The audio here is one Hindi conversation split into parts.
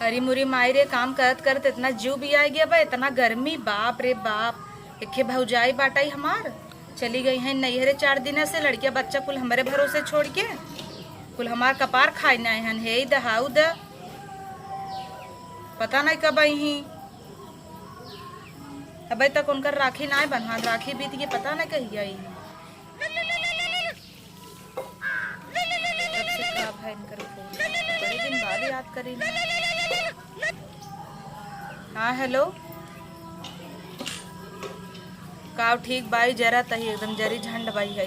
अरे मुरी माई रे, काम करत करत इतना जीव भी आ गया बा, इतना गर्मी, बाप रे बाप। एके भौजाई बाटाई हमार चली गई है नैहरे 4 दिन से, लड़किया बच्चा कुल हमारे भरोसे छोड़ के कुल हमार कपार खाए न हन। हे दहाऊ द पता नहीं कब आई ही, अभी तक उनकर राखी ना बना, राखी बीत के पता नहीं कही आई। बड़े दिन बाद याद करी। हाँ हेलो, काव ठीक बाई, जरा तही एकदम जरी झंड बाई है।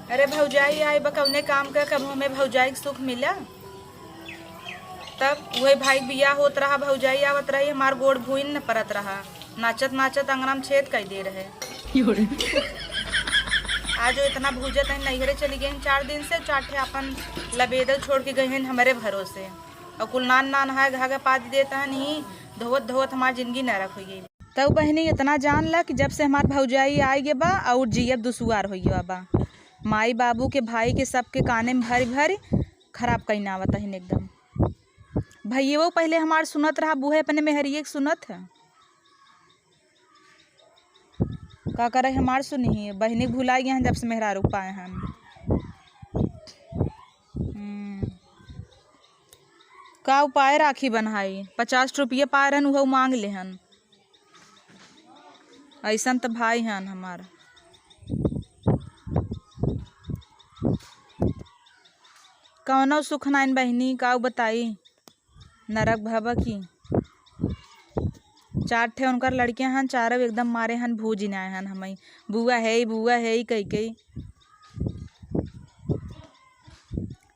अरे भौजाई आई बा कौने काम का, कब हमें भौजाई के सुख मिला। तब वही भाई बिया होत रहा, भौजाई आवत रही, हमार गोड़ भूइन न परत रहा, नाचत नाचत अंगना में छेद कर दे रहे। आज इतना भूजत है, नैहरे चली गई 4 दिन से, चाटे अपन लबेदल छोड़ के गए हैं हमारे भरोसे, और कुल नान नान है घाघा पात देता है, नहीं धोवत धोवत हमारी जिंदगी नरक हो गई। तब बहनी इतना जान ला कि जब से हमार भौजाई आई गे बा और जियब दुसुआर हो गया बा, माई बाबू के भाई के सबके काने में भरी भरी खराब कहीं ना आवता है एकदम। भैया वो पहले हमार सुनत रहा, बूहे अपने मेहरिए के सुनत है, का करे हमार सुनी बहनी भुला गए हैं जब से मेहरारू पाए हैं। का उपाय राखी बनाई, 50 रुपये पाए रहन वह मांग ले हन, ऐसा तो भाई हन हमार। कौनो सुख नाइन बहनी, का बताई नरक भवा की। 4 ठे उनकर लड़कियां हन, चारों एकदम मारे हन भूज नाए हन हमें, बुआ है कई कई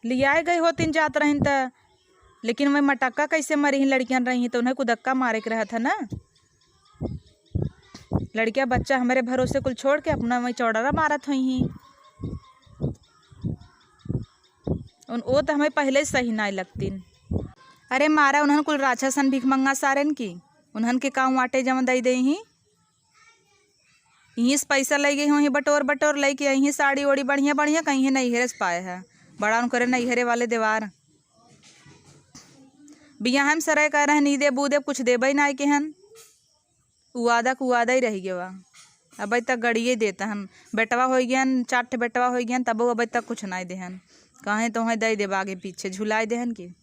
लियाए गई होतीन जात रहीन त, लेकिन मैं मटक्का कैसे मरी लड़कियां रही तो उन्हें कुदक्का मारे के रहा था ना। लड़कियां बच्चा हमारे भरोसे कुल छोड़ के अपना वही चौड़रा मारत हुई ही, वो तो हमें पहले सही नहीं लगतीन। अरे मारा उन्हन कुल राक्षसन भीख मंगा सारेन की, उन्हन के काम वाटे जमा दई दे ही, यहीं से पैसा ले गई हूँ, बटोर बटोर ले के यहीं साड़ी ओड़ी बढ़िया बढ़िया कहीं नैहरे से पाए है, बड़ा उनकर नैहरे वाले देवार बिया हम सराय कह रहे नी दे बूदे कुछ देबे ना के हन, उवादा कुवादा ही रह गया। अभी तक गड़िए देता हन, बेटवा हो गया 4 ठे बेटवा हो गया, तब अभी तक कुछ नहीं देहन, कहें तो दे देब आगे पीछे झुलाए देहन की।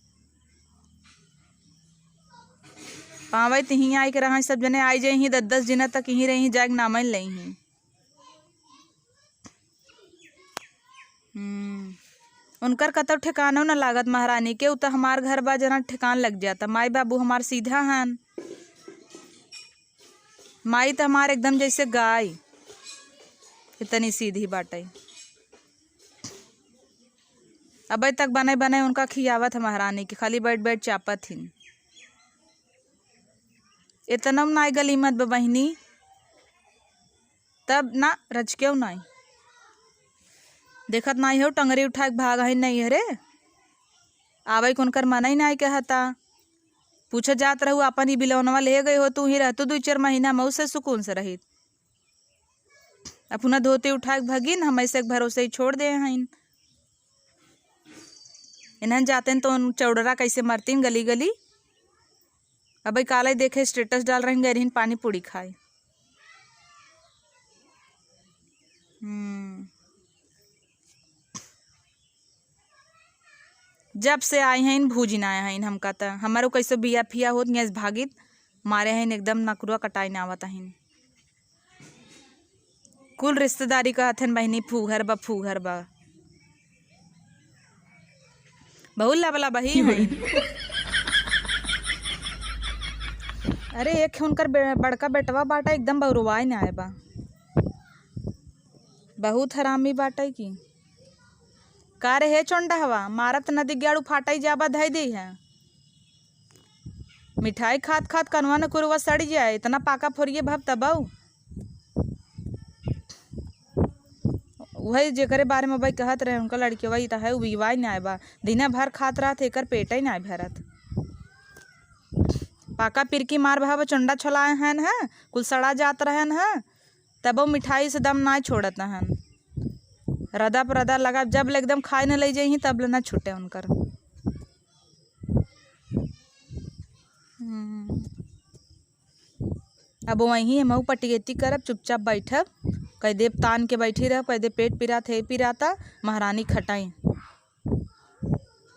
पावे तो ही आई के रहा, सब जने आई जाए ही 10-10 दिन तक यहीं रही, जाग नाम ले ही। उनकर कतौ ठिकानो न लागत महारानी के, उत हमार घर बा जना ठिकान लग जाता। माई बाबू हमार सीधा हन, माई तो हमार एकदम जैसे गाय, इतनी सीधी बाटे। अभी तक बने बने उनका खियावत है महारानी के, खाली बैठ बैठ चापत हिन। इतना नाई गली मत बहनी, तब ना रच क्यों नहीं देखत नहीं हो, टंगरी उठा के भाग है नहीं हरे, आवे उनकर मन ही नहीं कहता। पूछा जात रहू अपन ही बिलौनवा ले गए हो, तू ही रहतू 2-4 महीना मऊ से सुकून से रही, अपना धोती उठा के भगिन, हम ऐसे भरोसे ही छोड़ दे हैं। इन्हन जाते हैं तो चौड़रा कैसे मरतीन गली गली। अभी काले देखे स्टेटस डाल रहे गए पानी पूड़ी खाए। जब से आए हैं भूजी ना आए हैं हमका तो, हमारो कैसे बिया फिया होत गैस भागित मारे हैं एकदम नकरुआ कटाई ना आवत हैं। कुल रिश्तेदारी का हथन बहनी, फूहर बा बहुत लबला बही हैं। अरे एक उनकर बड़का बेटवा बाटा एकदम बउरवाए ना आए बा, बहुत हरामी बाटा की। का रे हे चोंडा हवा मारत नदी गाड़ू फाटाई जाबा धई दी है, मिठाई खात खात कनवा न कुरवा सड़ जाए, इतना पाका फोरिए भब तबाऊ। वही जेकरे बारे में भाई कहत रहे उनका लड़की वही है, विवाह ना आए बा, दिन भर खात रहा थे, पेट ही ना भरत। पाका पिरकी मार भाव चंडा छलाए हन है, कुल सड़ा जात रहन है, तब मिठाई से दम ना छोड़त हन। रदा पर रदा लगा, जब एकदम खाए न ले जाही तब न छूटे उनकर। अब वहीं हम पटियेती करब, चुपचाप बैठब, कह देव तान के बैठी रह, कह दे पेट पिरात है पिराता, महारानी खटाई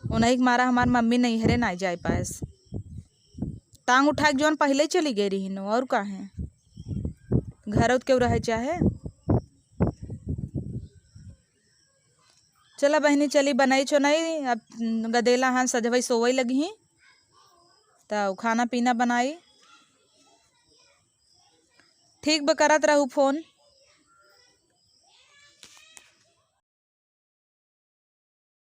उन्हीं के मारा हमार मम्मी नैहरे नहीं जा पाएस। टांग उठा के जौन पहले चली गई रही नो, और का है घर क्यों रहे चाहे। चला बहनी चली बनाई छो नहीं, अब गदेला हाँ सजवई सोवई लगी तो खाना पीना बनाई। ठीक बकरत रहू फोन।